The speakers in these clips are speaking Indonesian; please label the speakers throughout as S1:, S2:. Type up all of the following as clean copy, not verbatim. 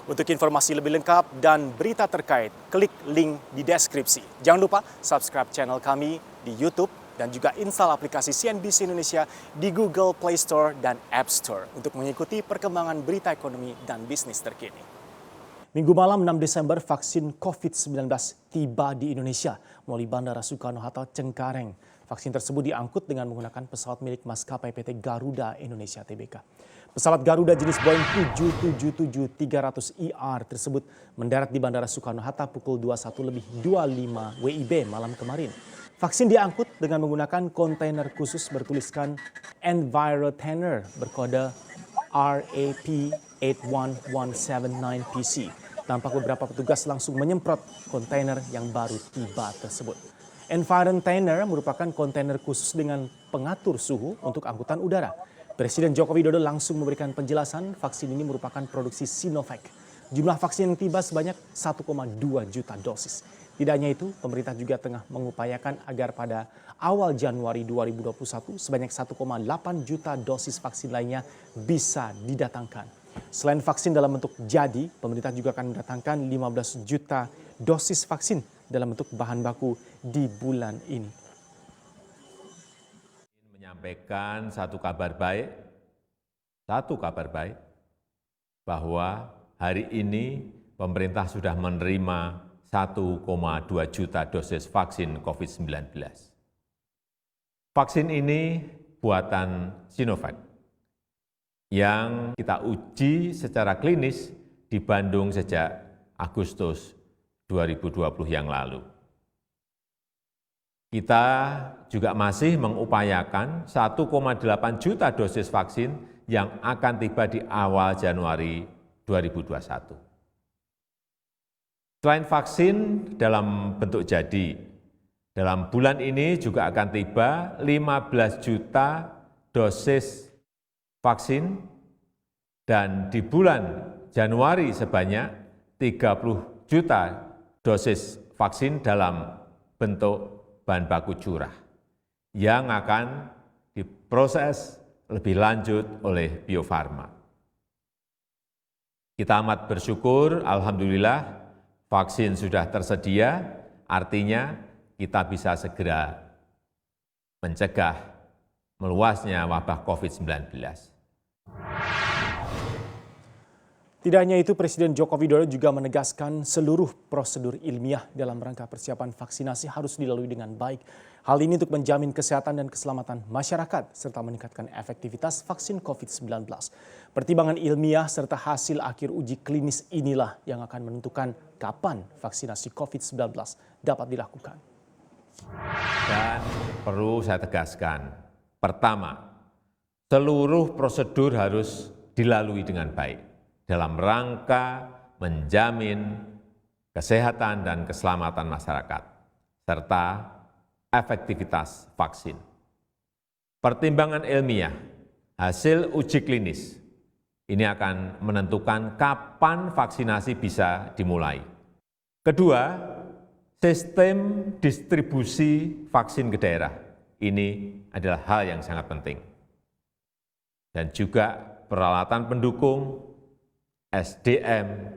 S1: Untuk informasi lebih lengkap dan berita terkait, klik link di deskripsi. Jangan lupa subscribe channel kami di YouTube dan juga install aplikasi CNBC Indonesia di Google Play Store dan App Store untuk mengikuti perkembangan berita ekonomi dan bisnis terkini. Minggu malam 6 Desember, vaksin COVID-19 tiba di Indonesia melalui Bandara Soekarno-Hatta Cengkareng. Vaksin tersebut diangkut dengan menggunakan pesawat milik maskapai PT Garuda Indonesia Tbk. Pesawat Garuda jenis Boeing 777-300ER tersebut mendarat di Bandara Soekarno-Hatta pukul 21.25 WIB malam kemarin. Vaksin diangkut dengan menggunakan kontainer khusus bertuliskan Envirotainer berkode RAP81179PC. Tampak beberapa petugas langsung menyemprot kontainer yang baru tiba tersebut. Envirotainer merupakan kontainer khusus dengan pengatur suhu untuk angkutan udara. Presiden Joko Widodo langsung memberikan penjelasan vaksin ini merupakan produksi Sinovac. Jumlah vaksin yang tiba sebanyak 1,2 juta dosis. Tidak hanya itu, pemerintah juga tengah mengupayakan agar pada awal Januari 2021 sebanyak 1,8 juta dosis vaksin lainnya bisa didatangkan. Selain vaksin dalam bentuk jadi, pemerintah juga akan mendatangkan 15 juta dosis vaksin dalam bentuk bahan baku di bulan ini.
S2: Menyampaikan satu kabar baik bahwa hari ini pemerintah sudah menerima 1,2 juta dosis vaksin COVID-19. Vaksin ini buatan Sinovac yang kita uji secara klinis di Bandung sejak Agustus 2020 yang lalu. Kita juga masih mengupayakan 1,8 juta dosis vaksin yang akan tiba di awal Januari 2021. Selain vaksin dalam bentuk jadi, dalam bulan ini juga akan tiba 15 juta dosis vaksin dan di bulan Januari sebanyak 30 juta dosis vaksin dalam bentuk bahan baku curah yang akan diproses lebih lanjut oleh Bio Farma. Kita amat bersyukur, alhamdulillah vaksin sudah tersedia, artinya kita bisa segera mencegah meluasnya wabah COVID-19.
S1: Tidak hanya itu, Presiden Joko Widodo juga menegaskan seluruh prosedur ilmiah dalam rangka persiapan vaksinasi harus dilalui dengan baik. Hal ini untuk menjamin kesehatan dan keselamatan masyarakat serta meningkatkan efektivitas vaksin COVID-19. Pertimbangan ilmiah serta hasil akhir uji klinis inilah yang akan menentukan kapan vaksinasi COVID-19 dapat dilakukan.
S2: Dan perlu saya tegaskan, pertama, seluruh prosedur harus dilalui dengan baik dalam rangka menjamin kesehatan dan keselamatan masyarakat, serta efektivitas vaksin. Pertimbangan ilmiah, hasil uji klinis, ini akan menentukan kapan vaksinasi bisa dimulai. Kedua, sistem distribusi vaksin ke daerah, ini adalah hal yang sangat penting. Dan juga peralatan pendukung, SDM,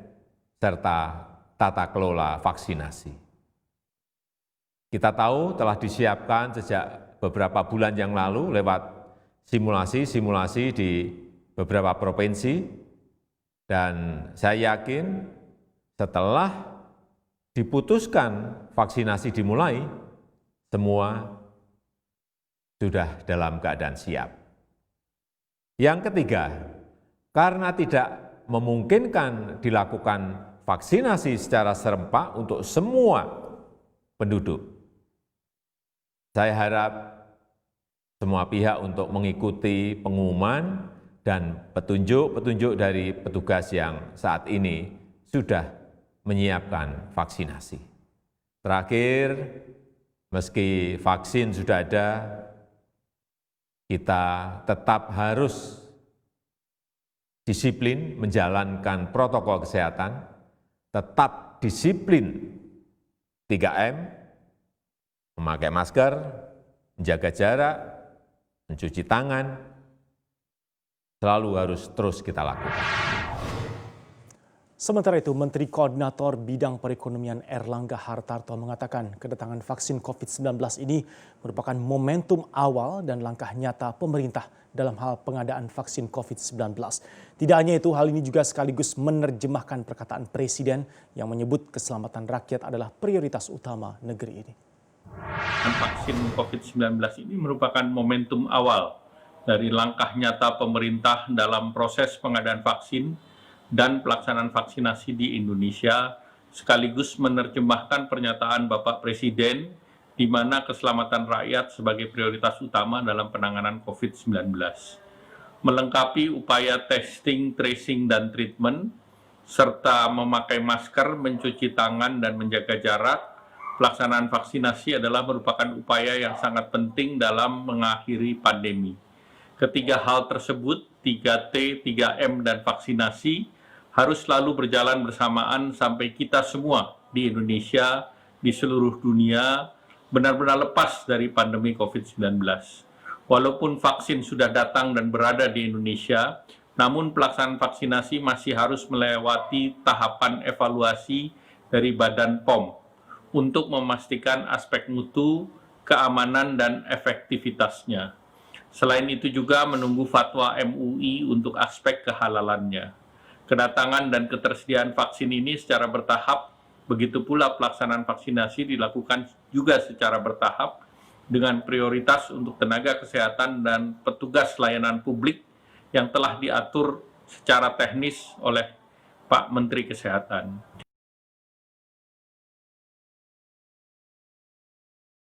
S2: serta tata kelola vaksinasi. Kita tahu telah disiapkan sejak beberapa bulan yang lalu lewat simulasi-simulasi di beberapa provinsi, dan saya yakin setelah diputuskan vaksinasi dimulai, semua sudah dalam keadaan siap. Yang ketiga, karena tidak memungkinkan dilakukan vaksinasi secara serempak untuk semua penduduk, saya harap semua pihak untuk mengikuti pengumuman dan petunjuk-petunjuk dari petugas yang saat ini sudah menyiapkan vaksinasi. Terakhir, meski vaksin sudah ada, kita tetap harus disiplin menjalankan protokol kesehatan, tetap disiplin 3M, memakai masker, menjaga jarak, mencuci tangan, selalu harus terus kita lakukan.
S1: Sementara itu, Menteri Koordinator Bidang Perekonomian Erlangga Hartarto mengatakan kedatangan vaksin COVID-19 ini merupakan momentum awal dan langkah nyata pemerintah dalam hal pengadaan vaksin COVID-19. Tidak hanya itu, hal ini juga sekaligus menerjemahkan perkataan Presiden yang menyebut keselamatan rakyat adalah prioritas utama negeri ini.
S3: Vaksin COVID-19 ini merupakan momentum awal dari langkah nyata pemerintah dalam proses pengadaan vaksin dan pelaksanaan vaksinasi di Indonesia, sekaligus menerjemahkan pernyataan Bapak Presiden di mana keselamatan rakyat sebagai prioritas utama dalam penanganan COVID-19. Melengkapi upaya testing, tracing, dan treatment, serta memakai masker, mencuci tangan, dan menjaga jarak, pelaksanaan vaksinasi adalah merupakan upaya yang sangat penting dalam mengakhiri pandemi. Ketiga hal tersebut, 3T, 3M, dan vaksinasi, harus selalu berjalan bersamaan sampai kita semua di Indonesia, di seluruh dunia, benar-benar lepas dari pandemi COVID-19. Walaupun vaksin sudah datang dan berada di Indonesia, namun pelaksanaan vaksinasi masih harus melewati tahapan evaluasi dari Badan POM untuk memastikan aspek mutu, keamanan, dan efektivitasnya. Selain itu juga menunggu fatwa MUI untuk aspek kehalalannya. Kedatangan dan ketersediaan vaksin ini secara bertahap, begitu pula pelaksanaan vaksinasi dilakukan juga secara bertahap dengan prioritas untuk tenaga kesehatan dan petugas layanan publik yang telah diatur secara teknis oleh Pak Menteri Kesehatan.